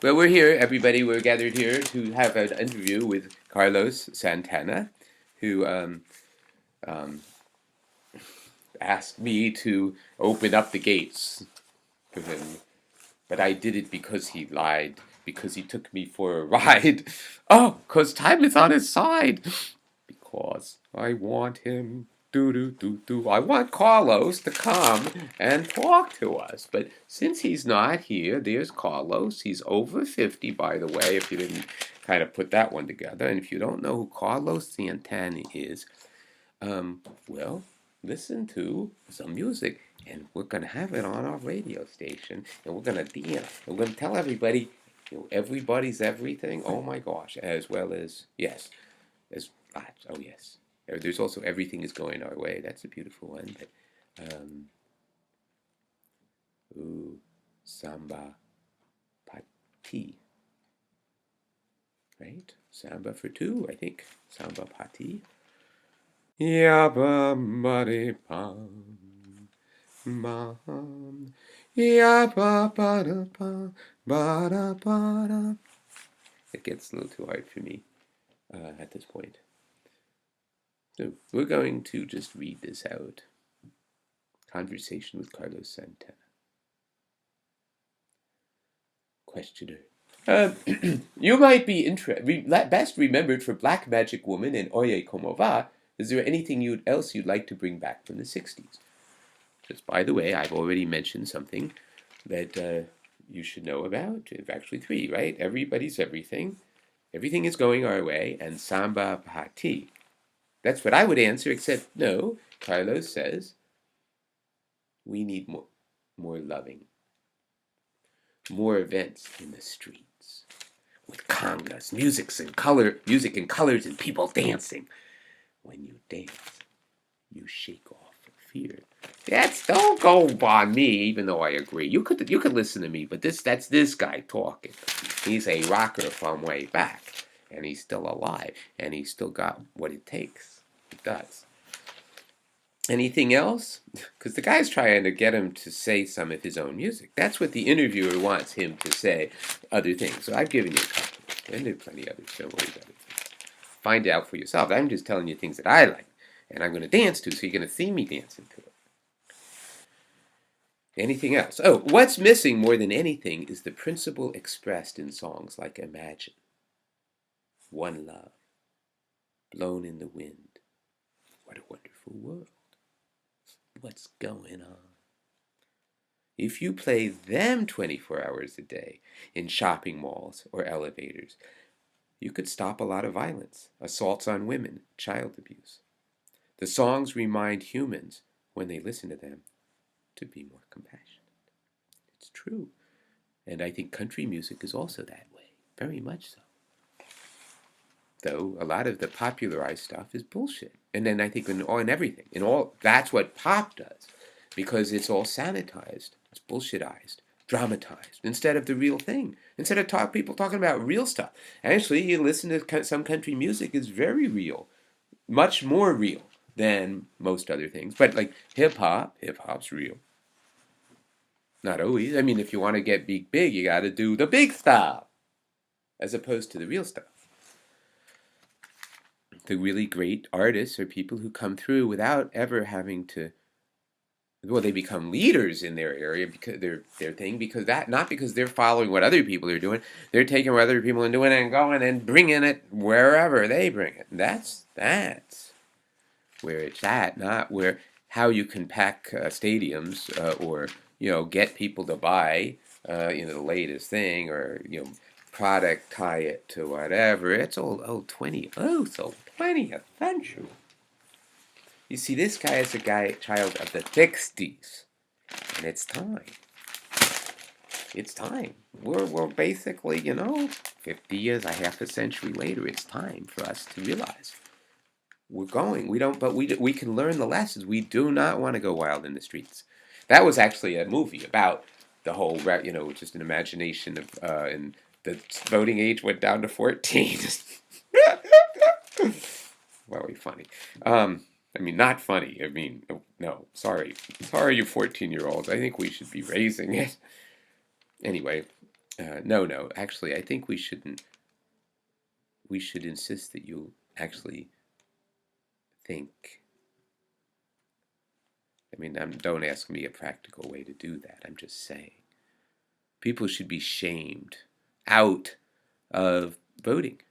Well, we're here, everybody. We're gathered here to have an interview with Carlos Santana, who um, asked me to open up the gates for him. But I did it because he lied, because he took me for a ride. Oh, because time is on his side. Because I want him. Do do do do. I want Carlos to come and talk to us. But since he's not here, there's Carlos. He's over 50, by the way, if you didn't kind of put that one together. And if you don't know who Carlos Santana is, well, listen to some music. And we're going to have it on our radio station. And we're going to dance. We're going to tell everybody, everybody's everything. Oh my gosh. As well as, yes, as lots. Oh yes. There's also everything is going our way. That's a beautiful one. But, samba pati, right? Samba for two, I think. Samba pati. Yabba muddy pam, mom. Yabba bada pam, bada bada. It gets a little too hard for me at this point. So we're going to just read this out. Conversation with Carlos Santana. Questioner. You might be best remembered for Black Magic Woman and Oye Como Va. Is there anything else you'd like to bring back from the 60s? Just by the way, I've already mentioned something that you should know about. Actually, three, right? Everybody's everything. Everything is going our way. And Samba Pati. That's what I would answer, except no. Carlos says, we need more loving. More events in the streets. With congas, music and colors and people dancing. When you dance, you shake off fear. Don't go on me, even though I agree. You could listen to me, but that's this guy talking. He's a rocker from way back, and he's still alive, and he's still got what it takes. He does. Anything else? Because the guy's trying to get him to say some of his own music. That's what the interviewer wants him to say, other things. So I've given you a couple. And there are plenty of others. Don't worry about it. Find out for yourself. I'm just telling you things that I like. And I'm going to dance to, so you're going to see me dancing to it. Anything else? Oh, what's missing more than anything is the principle expressed in songs like Imagine, One Love, Blown in the Wind. What a wonderful world. What's going on? If you play them 24 hours a day in shopping malls or elevators, you could stop a lot of violence, assaults on women, child abuse. The songs remind humans, when they listen to them, to be more compassionate. It's true. And I think country music is also that way, very much so. Though a lot of the popularized stuff is bullshit. And then I think in everything, that's what pop does, because it's all sanitized, it's bullshitized, dramatized, instead of the real thing. Instead of people talking about real stuff. Actually, you listen to some country music, is very real, much more real than most other things. But like hip-hop's real. Not always. I mean, if you want to get big, you got to do the big stuff, as opposed to the real stuff. The really great artists are people who come through without ever having to. Well, they become leaders in their area because their thing, not because they're following what other people are doing. They're taking what other people are doing and going and bringing it wherever they bring it. And that's where it's at, not how you can pack stadiums or get people to buy the latest thing, or product, tie it to whatever. It's all 20th century. You see, this guy is a child of the 60s, and it's time. It's time. We're basically, 50 years, a half a century later. It's time for us to realize we're going. We can learn the lessons. We do not want to go wild in the streets. That was actually a movie about the whole, just an imagination of, and the voting age went down to 14. Very funny. I mean, not funny. I mean, no, sorry. Sorry, you 14-year-olds. I think we should be raising it. Anyway, No. Actually, I think we shouldn't. We should insist that you actually think. I mean, don't ask me a practical way to do that. I'm just saying. People should be shamed out of voting.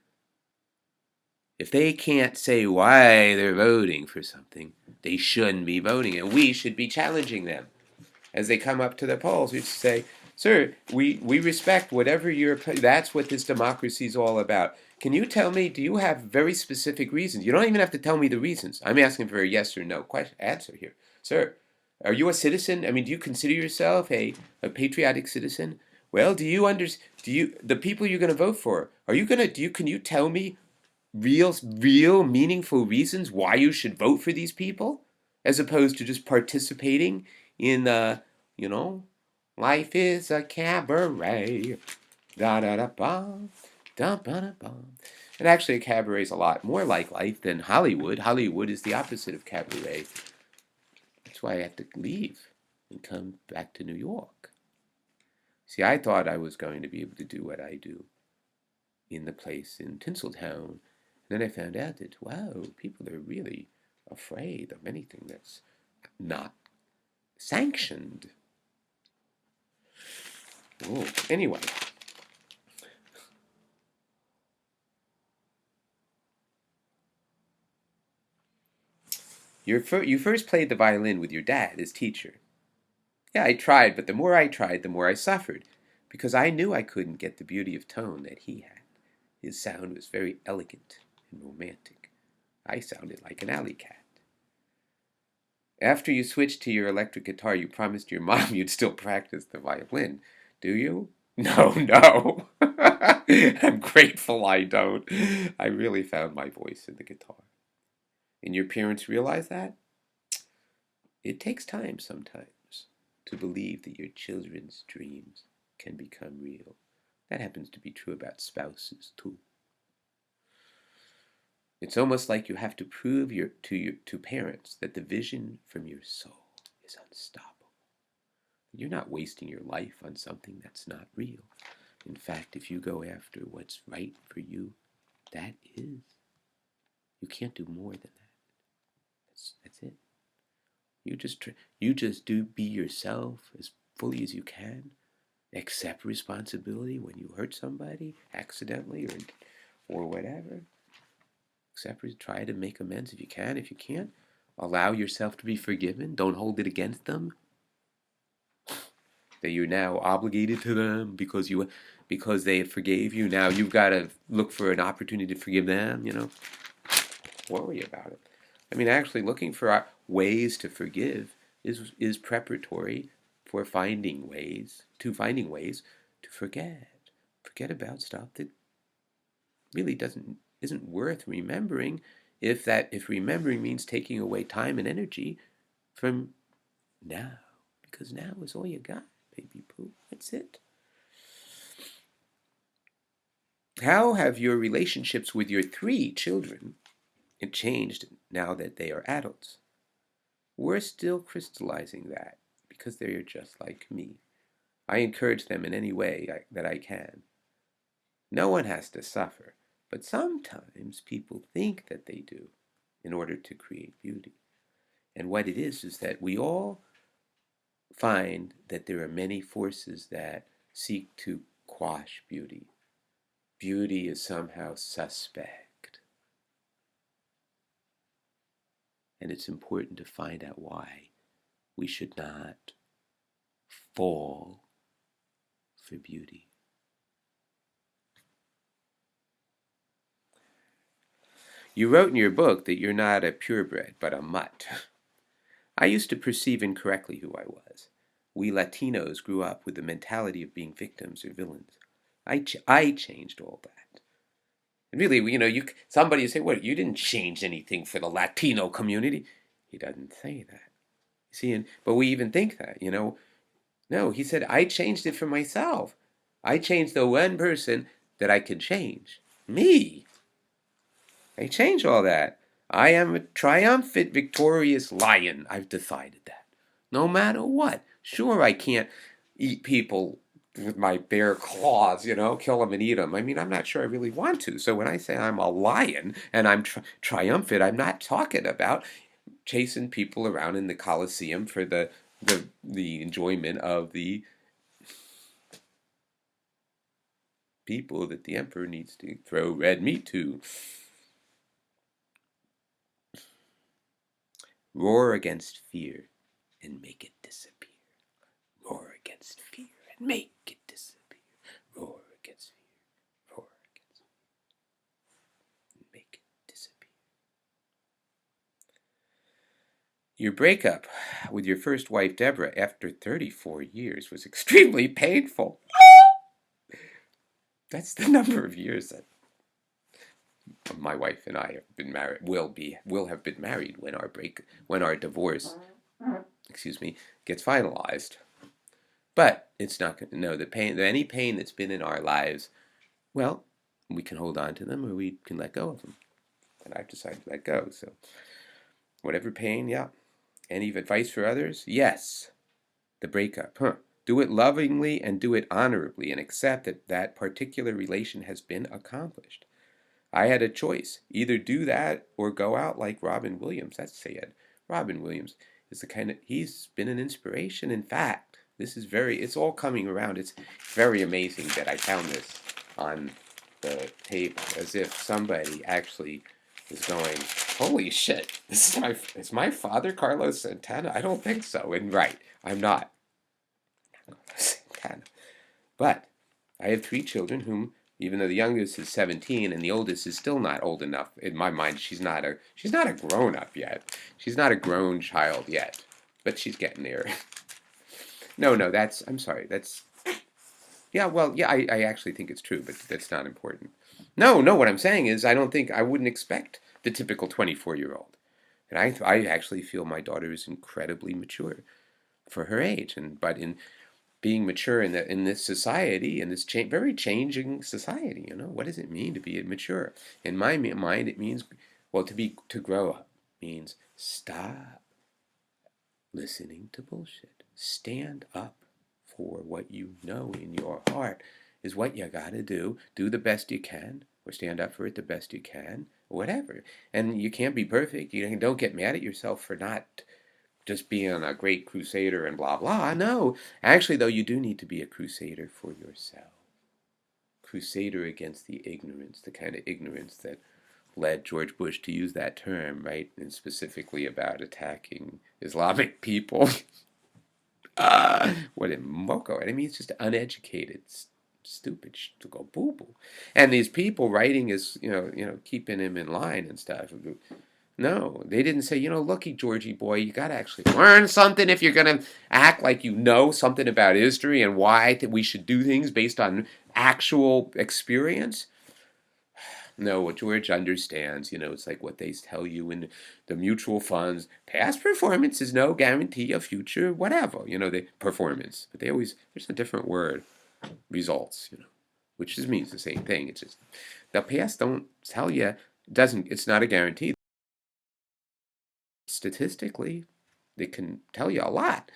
If they can't say why they're voting for something, they shouldn't be voting, and we should be challenging them as they come up to the polls. We say, "Sir, we respect whatever your. That's what this democracy is all about. Can you tell me? Do you have very specific reasons? You don't even have to tell me the reasons. I'm asking for a yes or no answer here, sir. Are you a citizen? I mean, do you consider yourself a patriotic citizen? Well, do you the people you're going to vote for? Are you going to do you can you tell me real meaningful reasons why you should vote for these people as opposed to just participating in you know, life is a cabaret. Da da da ba, da ba da ba. And actually, a cabaret is a lot more like life than Hollywood. Hollywood is the opposite of cabaret. That's why I have to leave and come back to New York. See, I thought I was going to be able to do what I do in the place in Tinseltown. And then I found out that, wow, people are really afraid of anything that's not sanctioned. Oh, anyway. You first played the violin with your dad as teacher. Yeah, I tried, but the more I tried, the more I suffered, because I knew I couldn't get the beauty of tone that he had. His sound was very elegant and romantic. I sounded like an alley cat. After you switched to your electric guitar, you promised your mom you'd still practice the violin. Do you? No. I'm grateful I don't. I really found my voice in the guitar. And your parents realize that? It takes time sometimes to believe that your children's dreams can become real. That happens to be true about spouses, too. It's almost like you have to prove to parents that the vision from your soul is unstoppable. You're not wasting your life on something that's not real. In fact, if you go after what's right for you, that is. You can't do more than that. That's it. You just do be yourself as fully as you can. Accept responsibility when you hurt somebody accidentally or whatever. Try to make amends if you can. If you can't, allow yourself to be forgiven. Don't hold it against them. That you're now obligated to them because they forgave you. Now you've got to look for an opportunity to forgive them. Worry about it. I mean, actually, looking for ways to forgive is preparatory for finding ways to forget. Forget about stuff that really isn't worth remembering. If remembering means taking away time and energy from now, because now is all you got, baby poo. That's it. How have your relationships with your 3 children changed now that they are adults? We're still crystallizing that because they are just like me. I encourage them in any way that I can. No one has to suffer, but sometimes people think that they do in order to create beauty. And what it is that we all find that there are many forces that seek to quash beauty. Beauty is somehow suspect. And it's important to find out why we should not fall for beauty. You wrote in your book that you're not a purebred, but a mutt. I used to perceive incorrectly who I was. We Latinos grew up with the mentality of being victims or villains. I changed all that. And really, somebody say, "What? You didn't change anything for the Latino community." He doesn't say that. See, but we even think that, No, he said, I changed it for myself. I changed the one person that I could change. Me. I changed all that. I am a triumphant, victorious lion. I've decided that. No matter what. Sure, I can't eat people with my bare claws, kill them and eat them. I mean, I'm not sure I really want to. So when I say I'm a lion and I'm triumphant, I'm not talking about chasing people around in the Colosseum for the enjoyment of the people that the emperor needs to throw red meat to. Roar against fear and make it disappear. Roar against fear and make it disappear. Roar against fear. Roar against fear and make it disappear. Your breakup with your first wife, Deborah, after 34 years was extremely painful. That's the number of years that my wife and I have been married. Will have been married when our divorce, gets finalized. But it's not going to know the pain. Any pain that's been in our lives, well, we can hold on to them or we can let go of them. And I've decided to let go. So, whatever pain, yeah. Any advice for others? Yes. The breakup, Do it lovingly and do it honorably and accept that that particular relation has been accomplished. I had a choice. Either do that or go out like Robin Williams. That's sad. Robin Williams is he's been an inspiration. In fact, it's all coming around. It's very amazing that I found this on the table, as if somebody actually is going, holy shit, is my father Carlos Santana? I don't think so. And right, I'm not Carlos Santana. But I have 3 children whom, even though the youngest is 17 and the oldest is still not old enough, in my mind she's not a grown up yet. She's not a grown child yet, but she's getting there. No, I'm sorry, yeah, well, yeah, I actually think it's true, but that's not important. No, what I'm saying is I wouldn't expect the typical 24-year-old. And I actually feel my daughter is incredibly mature for her age, but in being mature in this society, in this very changing society, what does it mean to be mature? In my mind, it means, well, to grow up means stop listening to bullshit. Stand up for what you know in your heart is what you gotta do. Do the best you can, or stand up for it the best you can, whatever. And you can't be perfect. You don't get mad at yourself for not just being a great crusader and blah blah. No, actually though, you do need to be a crusader for yourself. Crusader against the ignorance, the kind of ignorance that led George Bush to use that term, right? And specifically about attacking Islamic people. What a moko. I mean, it's just uneducated, stupid to go boo boo. And these people writing is, keeping him in line and stuff. No, they didn't say, looky, Georgie boy, you got to actually learn something if you're going to act like you know something about history and why we should do things based on actual experience. No, what George understands, it's like what they tell you in the mutual funds. Past performance is no guarantee of future whatever, the performance. But there's a different word, results, which just means the same thing. It's just, the past don't tell you, it's not a guarantee. Statistically, they can tell you a lot.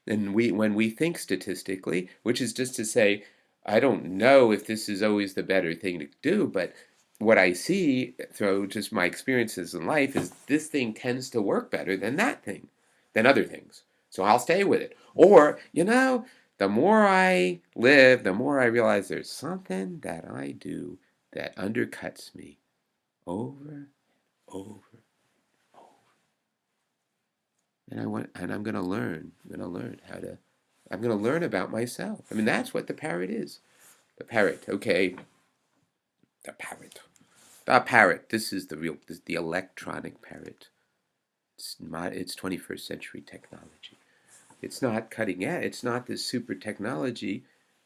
And when we think statistically, which is just to say, I don't know if this is always the better thing to do, but what I see through just my experiences in life is this thing tends to work better than that thing, than other things. So I'll stay with it. Or, the more I live, the more I realize there's something that I do that undercuts me over, over. And I'm going to learn. I'm going to learn about myself. I mean, that's what the parrot is. The parrot, okay. The parrot. This is the electronic parrot. It's 21st century technology. It's not cutting edge. It's not this super technology.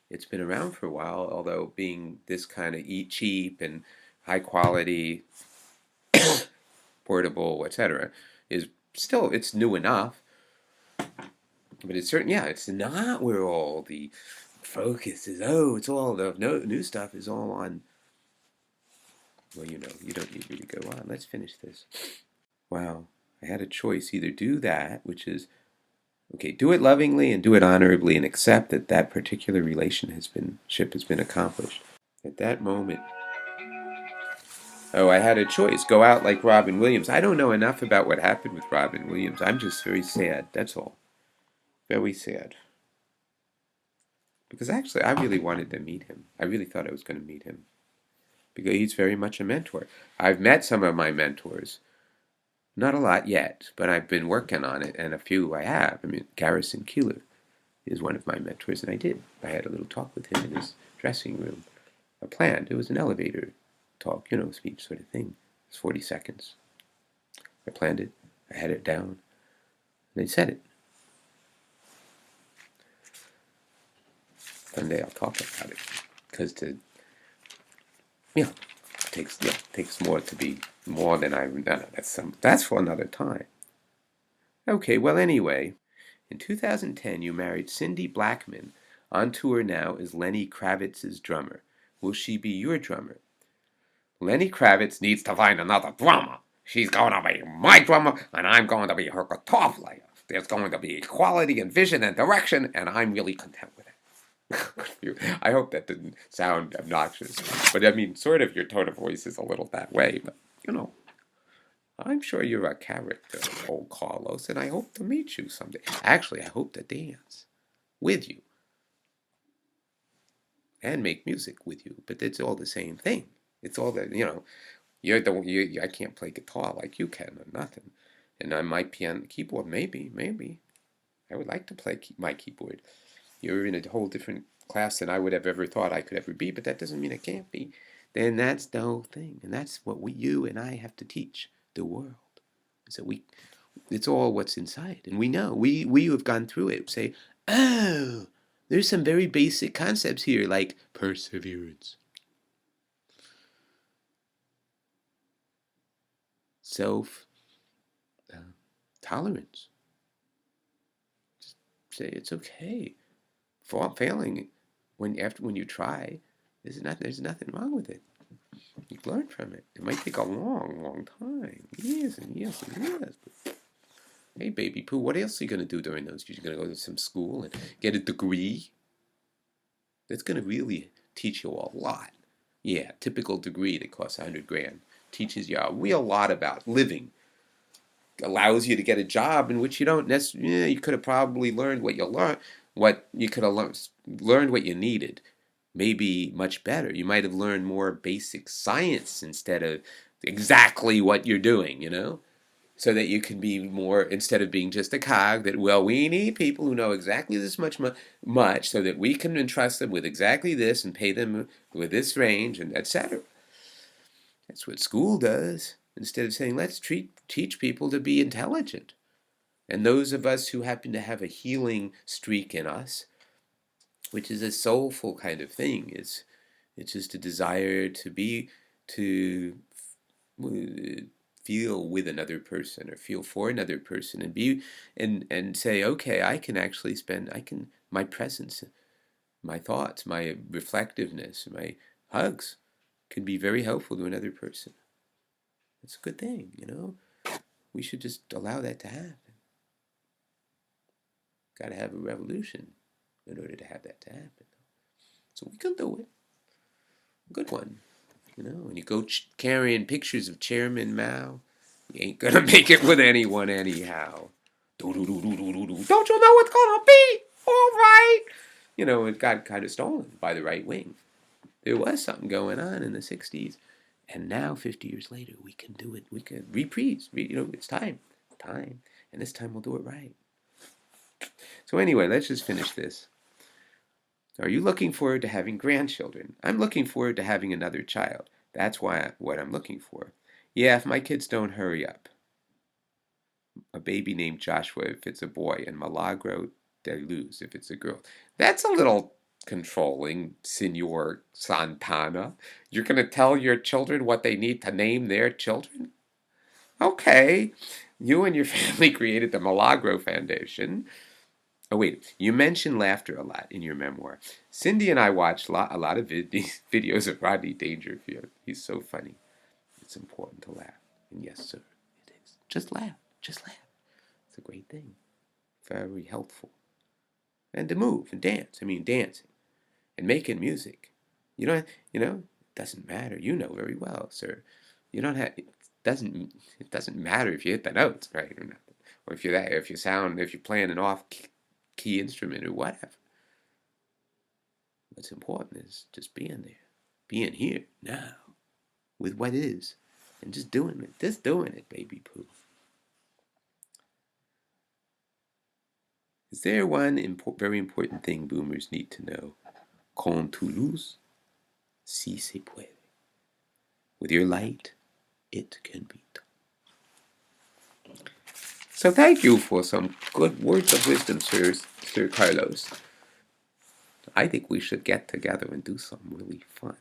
It's been around for a while, although being this kind of cheap and high quality, portable, etc., is still, it's new enough. But it's it's not where all the focus is. Oh, it's all the new stuff is all on. Well, you don't need me to go on. Let's finish this. Wow, I had a choice. Either do that, which is Okay, do it lovingly and do it honorably and accept that that particular relationship has been accomplished. At that moment, oh, I had a choice. Go out like Robin Williams. I don't know enough about what happened with Robin Williams. I'm just very sad, that's all. Very sad. Because actually, I really wanted to meet him. I really thought I was going to meet him. Because he's very much a mentor. I've met some of my mentors. Not a lot yet, but I've been working on it, and a few I have. I mean, Garrison Keillor is one of my mentors, and I did. I had a little talk with him in his dressing room. I planned. It was an elevator talk, speech sort of thing. It was 40 seconds. I planned it. I had it down. And I said it. Someday I'll talk about it. Because takes more to be more than I. No, that's for another time. Okay, well, anyway, in 2010 you married Cindy Blackman. On tour now is Lenny Kravitz's drummer. Will she be your drummer? Lenny Kravitz needs to find another drummer. She's going to be my drummer, and I'm going to be her guitar player. There's going to be equality and vision and direction, and I'm really content with it. I hope that didn't sound obnoxious, but I mean, sort of your tone of voice is a little that way, but, I'm sure you're a character, old Carlos, and I hope to meet you someday. Actually, I hope to dance with you and make music with you, but it's all the same thing. It's all that, I can't play guitar like you can or nothing. And I might piano keyboard, maybe. I would like to play my keyboard. You're in a whole different class than I would have ever thought I could ever be, but that doesn't mean I can't be. Then that's the whole thing. And that's what you and I have to teach the world. So it's all what's inside. And we know, we who have gone through it say, oh, there's some very basic concepts here, like perseverance, self tolerance. Just say it's okay. Failing when you try, there's nothing wrong with it. You learn from it. It might take a long time, years and years and years. But, hey, baby poo, what else are you gonna do during those years? You're gonna go to some school and get a degree. That's gonna really teach you a lot. Yeah, typical degree that costs $100,000 teaches you a real lot about living. Allows you to get a job in which you don't necessarily. You could have probably learned what you learned. What you could have learned what you needed. Maybe much better. You might have learned more basic science instead of exactly what you're doing. So that you can be more, instead of being just a cog. That we need people who know exactly this much, so that we can entrust them with exactly this and pay them with this range and etc. That's what school does. Instead of saying, let's teach people to be intelligent. And those of us who happen to have a healing streak in us, which is a soulful kind of thing, it's just a desire to feel with another person or feel for another person and be and say, okay, my presence, my thoughts, my reflectiveness, my hugs can be very helpful to another person. It's a good thing, We should just allow that to happen. Got to have a revolution in order to have that to happen. So we can do it. Good one. When you go carrying pictures of Chairman Mao, you ain't gonna make it with anyone anyhow. Don't you know what's gonna be? All right. It got kind of stolen by the right wing. There was something going on in the 60s. And now, 50 years later, we can do it. We can reprise. It's time. Time. And this time we'll do it right. So anyway, let's just finish this. Are you looking forward to having grandchildren? I'm looking forward to having another child. That's what I'm looking for. Yeah, if my kids don't hurry up. A baby named Joshua if it's a boy, and Milagro de Luz if it's a girl. That's a little controlling, Senor Santana. You're going to tell your children what they need to name their children? Okay. You and your family created the Milagro Foundation. Oh, wait. You mentioned laughter a lot in your memoir. Cindy and I watched a lot of videos of Rodney Dangerfield. He's so funny. It's important to laugh. And yes, sir, it is. Just laugh. Just laugh. It's a great thing. very helpful. And to move and dance. Dancing and making music. You don't, it doesn't matter. You know very well, sir. You don't have. It doesn't matter if you hit the notes right or not, or if you're playing an off-key instrument or whatever. What's important is just being there, being here now, with what is, and just doing it, baby poo. Is there one very important thing boomers need to know? Con tu luz, si se puede. With your light, it can be done. So thank you for some good words of wisdom, Sir Carlos. I think we should get together and do something really fun.